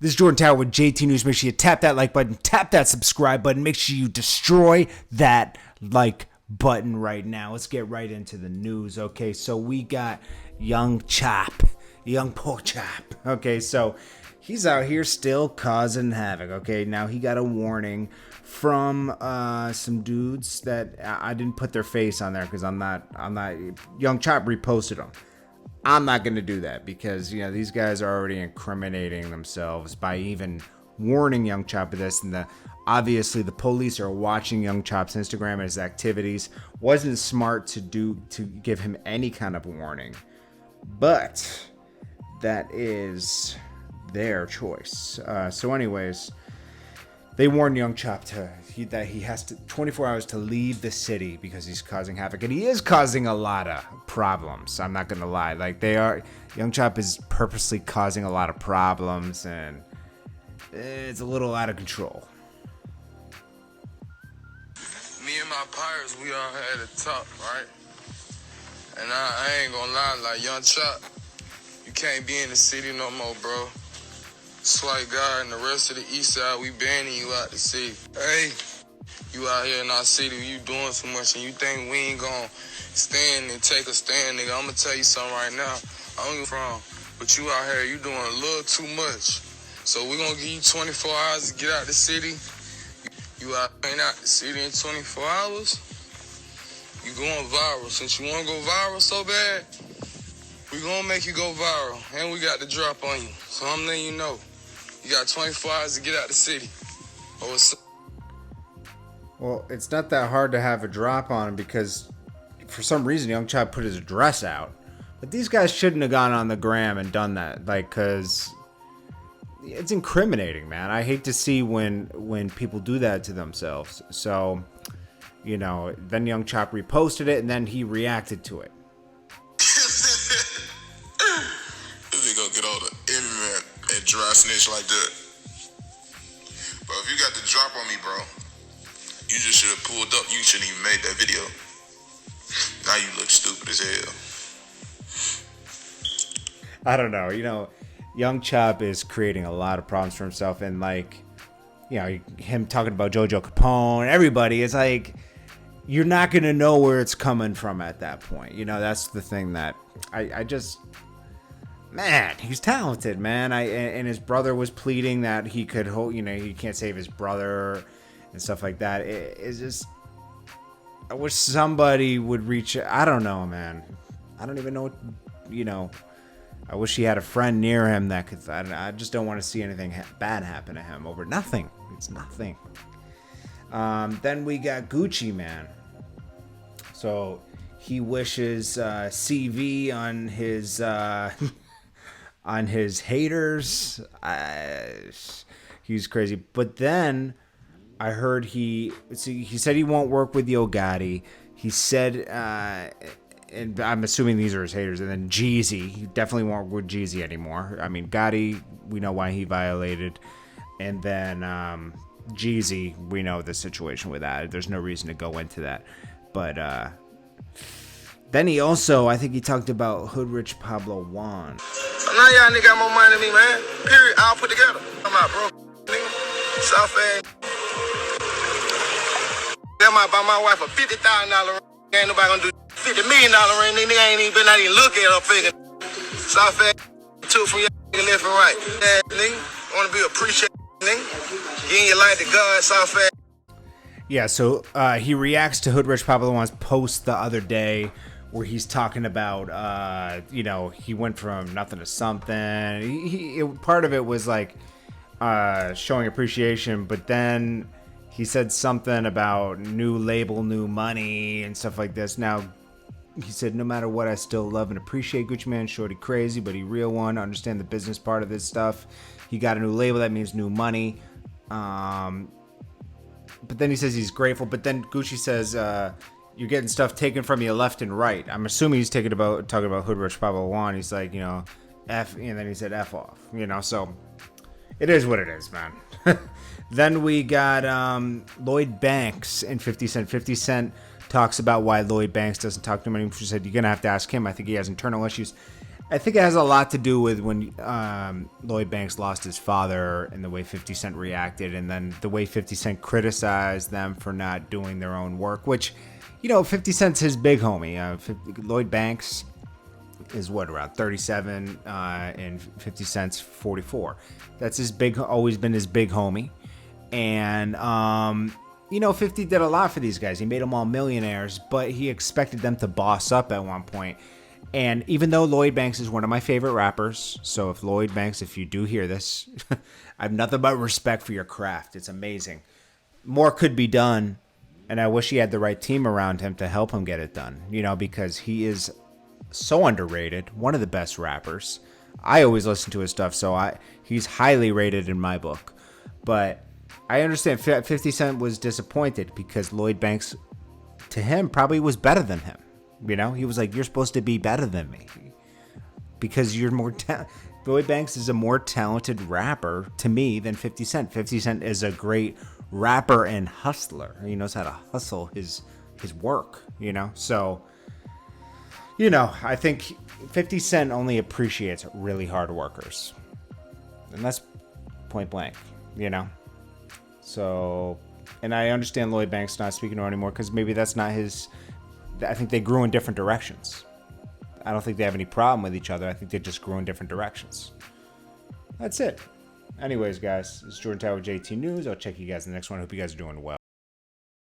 This is Jordan Tower with JT News. Make sure you tap that like button, tap that subscribe button. Make sure you destroy that like button right now. Let's get right into the news. Okay, so we got young pork chop. Okay, so he's out here still causing havoc. Okay, now he got a warning from some dudes that I didn't put their face on there because I'm not. Young Chop reposted them. I'm not going to do that because, these guys are already incriminating themselves by even warning Young Chop of this. And obviously the police are watching Young Chop's Instagram and his activities. Wasn't smart to give him any kind of warning. But that is their choice. So anyways, they warned Young Chop that he has 24 hours to leave the city because he's causing havoc, and he is causing a lot of problems. I'm not gonna lie, Young Chop is purposely causing a lot of problems, and it's a little out of control. Me and my pirates, we all had it top, right? And I ain't gonna lie, Young Chop, you can't be in the city no more, bro. Swipe God and the rest of the east side, we banning you out the city. Hey, you out here in our city, you doing so much, and you think we ain't gonna stand and take a stand, nigga. I'm gonna tell you something right now. I don't give a from, but you out here, you doing a little too much. So we gonna give you 24 hours to get out the city. You ain't out the city in 24 hours, you going viral. Since you wanna go viral so bad, we gonna make you go viral, and we got the drop on you. So I'm letting you know. You got 24 hours to get out the city. Well, it's not that hard to have a drop on him because for some reason Young Chop put his address out. But these guys shouldn't have gone on the gram and done that, because it's incriminating, man. I hate to see when people do that to themselves. So, then Young Chop reposted it and then he reacted to it. They gonna get all the internet and dry snitch like that. But if you got the drop on me, bro, you just should have pulled up. You shouldn't even made that video. Now you look stupid as hell. I don't know. Young Chop is creating a lot of problems for himself, and him talking about Jojo Capone, everybody, it's like you're not gonna know where it's coming from at that point. That's the thing that I just. Man, he's talented, man. And his brother was pleading that he could hold, he can't save his brother and stuff like that. It's just, I wish somebody would reach. I don't know, man. I don't even know what, I wish he had a friend near him that could. I just don't want to see anything bad happen to him over nothing. It's nothing. Then we got Gucci, man. So he wishes CV on his. On his haters. He's crazy. But then I heard he said he won't work with Yo Gotti. He said, and I'm assuming these are his haters. And then Jeezy, he definitely won't work with Jeezy anymore. I mean, Gotti, we know why he violated. And then Jeezy, we know the situation with that. There's no reason to go into that. But then he also, I think he talked about Hoodrich Pablo Juan. Now y'all nigga got more money than me, man. Period. I'll put together. I'm out, bro. Nigga. South End. I might buy my wife a $50,000 ring. Ain't nobody gonna do $50 million ring. Nigga ain't even been out even look at her figure. South End. Two from your nigga left and right. Yeah, nigga. Wanna be appreciated, nigga. Getting your life to God, South End. Yeah, so he reacts to Hoodrich Pablo Juan's post the other day, where he's talking about, he went from nothing to something. Part of it was showing appreciation, but then he said something about new label, new money, and stuff like this. Now, he said, no matter what, I still love and appreciate Gucci Mane. Shorty crazy, but he real one. Understand the business part of this stuff. He got a new label, that means new money. But then he says he's grateful. But then Gucci says, you're getting stuff taken from you left and right. I'm assuming he's talking about Hoodrich Pablo Juan. He's like, F, and then he said F off, so it is what it is, man. Then we got Lloyd Banks and 50 Cent. 50 Cent talks about why Lloyd Banks doesn't talk to him anymore. She said, you're going to have to ask him. I think he has internal issues. I think it has a lot to do with when Lloyd Banks lost his father and the way 50 Cent reacted, and then the way 50 Cent criticized them for not doing their own work, which, 50 Cent's his big homie. Lloyd Banks is around 37, and 50 Cent's 44. That's always been his big homie. And, 50 did a lot for these guys. He made them all millionaires, but he expected them to boss up at one point. And even though Lloyd Banks is one of my favorite rappers, so if Lloyd Banks, if you do hear this, I have nothing but respect for your craft. It's amazing. More could be done, and I wish he had the right team around him to help him get it done, because he is so underrated, one of the best rappers. I always listen to his stuff, so he's highly rated in my book. But I understand 50 Cent was disappointed because Lloyd Banks, to him, probably was better than him. He was like, you're supposed to be better than me because you're more Lloyd Banks is a more talented rapper to me than 50 Cent. 50 Cent is a great rapper and hustler. He knows how to hustle his work, So, I think 50 Cent only appreciates really hard workers. And that's point blank, So, and I understand Lloyd Banks not speaking to him anymore because maybe that's not his... I think they grew in different directions. I don't think they have any problem with each other. I think they just grew in different directions. That's it. Anyways, guys, it's Jordan Tower JT News. I'll check you guys in the next one. I hope you guys are doing well.